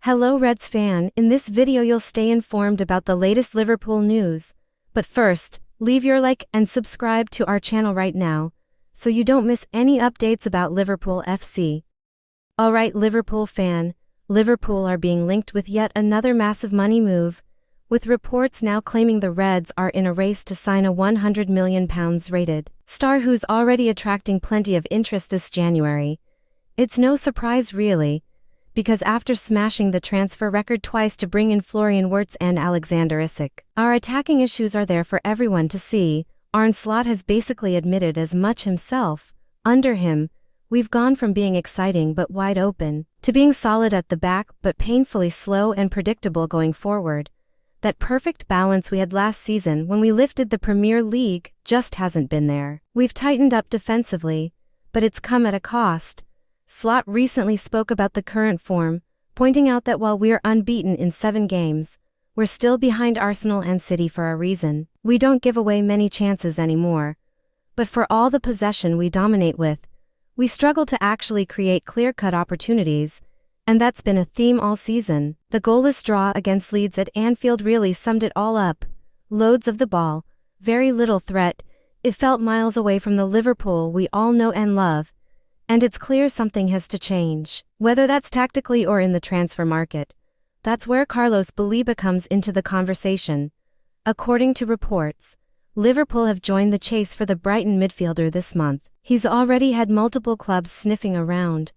Hello Reds fan, in this video you'll stay informed about the latest Liverpool news. But first, leave your like and subscribe to our channel right now, so you don't miss any updates about Liverpool FC. Alright Liverpool fan, Liverpool are being linked with yet another massive money move, with reports now claiming the Reds are in a race to sign a £100 million rated star who's already attracting plenty of interest this January. It's no surprise really, because after smashing the transfer record twice to bring in Florian Wirtz and Alexander Isak, our attacking issues are there for everyone to see. Arne Slot has basically admitted as much himself. Under him, we've gone from being exciting but wide open, to being solid at the back but painfully slow and predictable going forward. That perfect balance we had last season when we lifted the Premier League just hasn't been there. We've tightened up defensively, but it's come at a cost. Slot recently spoke about the current form, pointing out that while we're unbeaten in 7 games, we're still behind Arsenal and City for a reason. We don't give away many chances anymore, but for all the possession we dominate with, we struggle to actually create clear-cut opportunities, and that's been a theme all season. The goalless draw against Leeds at Anfield really summed it all up. Loads of the ball, very little threat. It felt miles away from the Liverpool we all know and love. And it's clear something has to change, whether that's tactically or in the transfer market. That's where Carlos Baleba comes into the conversation. According to reports, Liverpool have joined the chase for the Brighton midfielder this month. He's already had multiple clubs sniffing around,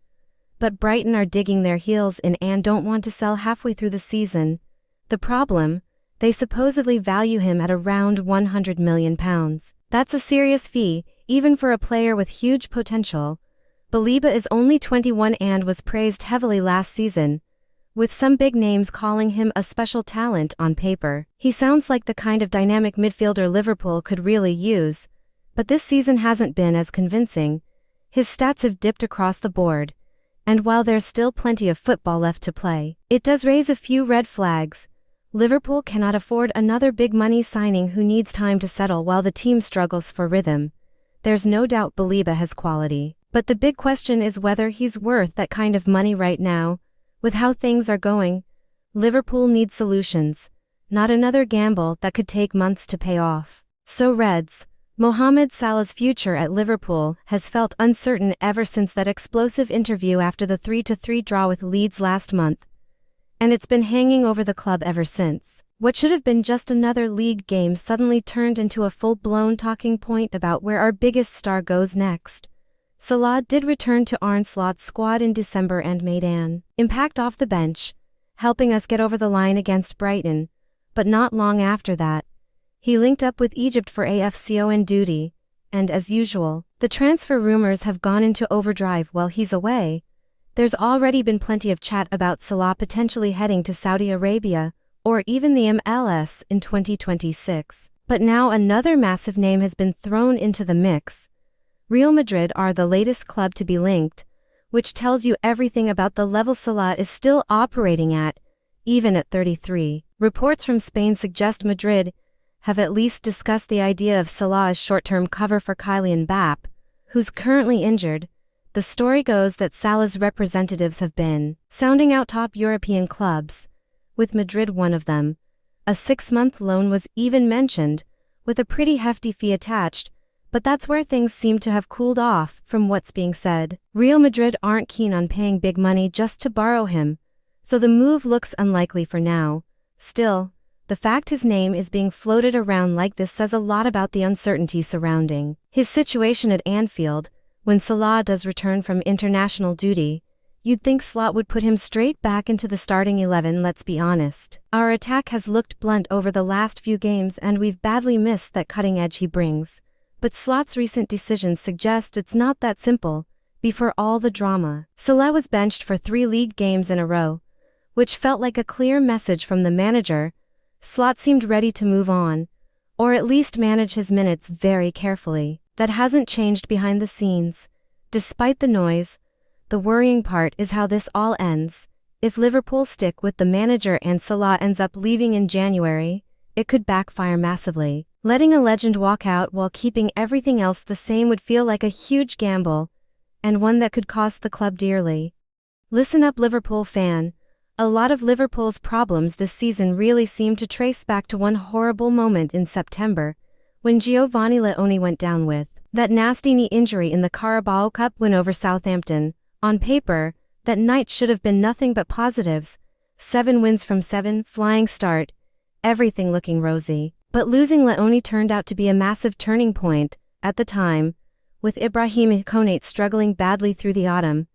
but Brighton are digging their heels in and don't want to sell halfway through the season. The problem? They supposedly value him at around £100 million. That's a serious fee, even for a player with huge potential. Baleba is only 21 and was praised heavily last season, with some big names calling him a special talent on paper. He sounds like the kind of dynamic midfielder Liverpool could really use, but this season hasn't been as convincing. His stats have dipped across the board, and while there's still plenty of football left to play, it does raise a few red flags. Liverpool cannot afford another big money signing who needs time to settle while the team struggles for rhythm. There's no doubt Baleba has quality, but the big question is whether he's worth that kind of money right now. With how things are going, Liverpool needs solutions, not another gamble that could take months to pay off. So Reds, Mohamed Salah's future at Liverpool has felt uncertain ever since that explosive interview after the 3-3 draw with Leeds last month, and it's been hanging over the club ever since. What should have been just another league game suddenly turned into a full-blown talking point about where our biggest star goes next. Salah did return to Arne Slot's squad in December and made an impact off the bench, helping us get over the line against Brighton, but not long after that, he linked up with Egypt for AFCON duty, and as usual, the transfer rumors have gone into overdrive while he's away. There's already been plenty of chat about Salah potentially heading to Saudi Arabia, or even the MLS in 2026. But now another massive name has been thrown into the mix. Real Madrid are the latest club to be linked, which tells you everything about the level Salah is still operating at, even at 33. Reports from Spain suggest Madrid have at least discussed the idea of Salah as short-term cover for Kylian Mbappé, who's currently injured. The story goes that Salah's representatives have been sounding out top European clubs, with Madrid one of them. A 6-month loan was even mentioned, with a pretty hefty fee attached, but that's where things seem to have cooled off from what's being said. Real Madrid aren't keen on paying big money just to borrow him, so the move looks unlikely for now. Still, the fact his name is being floated around like this says a lot about the uncertainty surrounding his situation at Anfield. When Salah does return from international duty, you'd think Slot would put him straight back into the starting 11. Let's be honest. Our attack has looked blunt over the last few games and we've badly missed that cutting edge he brings. But Slot's recent decisions suggest it's not that simple. Before all the drama, Salah was benched for 3 league games in a row, which felt like a clear message from the manager. Slot seemed ready to move on, or at least manage his minutes very carefully. That hasn't changed behind the scenes. Despite the noise, the worrying part is how this all ends. If Liverpool stick with the manager and Salah ends up leaving in January, it could backfire massively. Letting a legend walk out while keeping everything else the same would feel like a huge gamble, and one that could cost the club dearly. Listen up Liverpool fan, A lot of Liverpool's problems this season really seem to trace back to one horrible moment in September, when Giovanni Leone went down with that nasty knee injury in the Carabao Cup win over Southampton. On paper, that night should have been nothing but positives. 7 wins from 7, flying start, everything looking rosy. But losing Leone turned out to be a massive turning point. At the time, with Ibrahim Konate struggling badly through the autumn,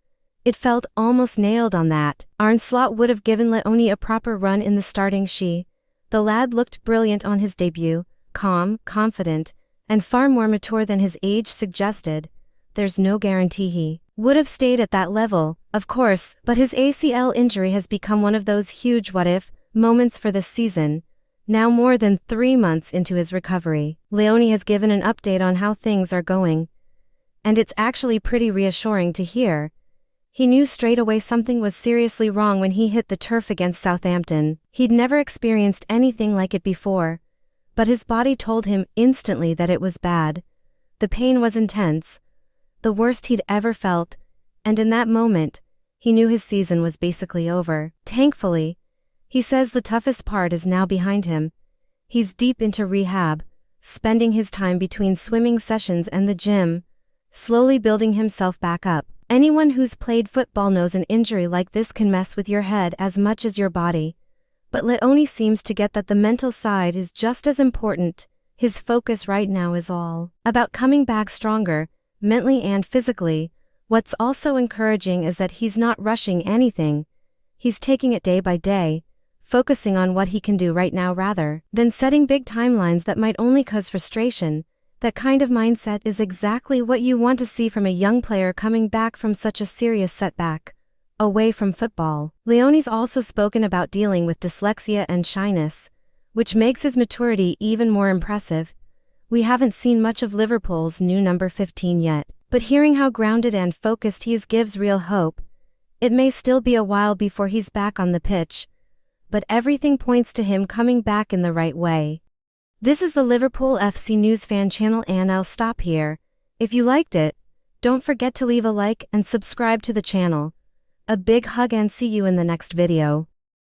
it felt almost nailed on that Arne Slot would have given Leone a proper run in the starting she. The lad looked brilliant on his debut, calm, confident, and far more mature than his age suggested. There's no guarantee he would have stayed at that level, of course, but his ACL injury has become one of those huge what-if moments for this season. Now more than 3 months into his recovery, Leone has given an update on how things are going. And it's actually pretty reassuring to hear. He knew straight away something was seriously wrong when he hit the turf against Southampton. He'd never experienced anything like it before. But his body told him instantly that it was bad. The pain was intense, the worst he'd ever felt, and in that moment, he knew his season was basically over. Thankfully, he says the toughest part is now behind him. He's deep into rehab, spending his time between swimming sessions and the gym, slowly building himself back up. Anyone who's played football knows an injury like this can mess with your head as much as your body. But Leone seems to get that the mental side is just as important. His focus right now is all about coming back stronger, mentally and physically. What's also encouraging is that he's not rushing anything. He's taking it day by day, focusing on what he can do right now rather than setting big timelines that might only cause frustration. That kind of mindset is exactly what you want to see from a young player coming back from such a serious setback away from football. Leone's also spoken about dealing with dyslexia and shyness, which makes his maturity even more impressive. We haven't seen much of Liverpool's new number 15 yet, but hearing how grounded and focused he is gives real hope. It may still be a while before he's back on the pitch, but everything points to him coming back in the right way. This is the Liverpool FC News Fan channel and I'll stop here. If you liked it, don't forget to leave a like and subscribe to the channel. A big hug and see you in the next video.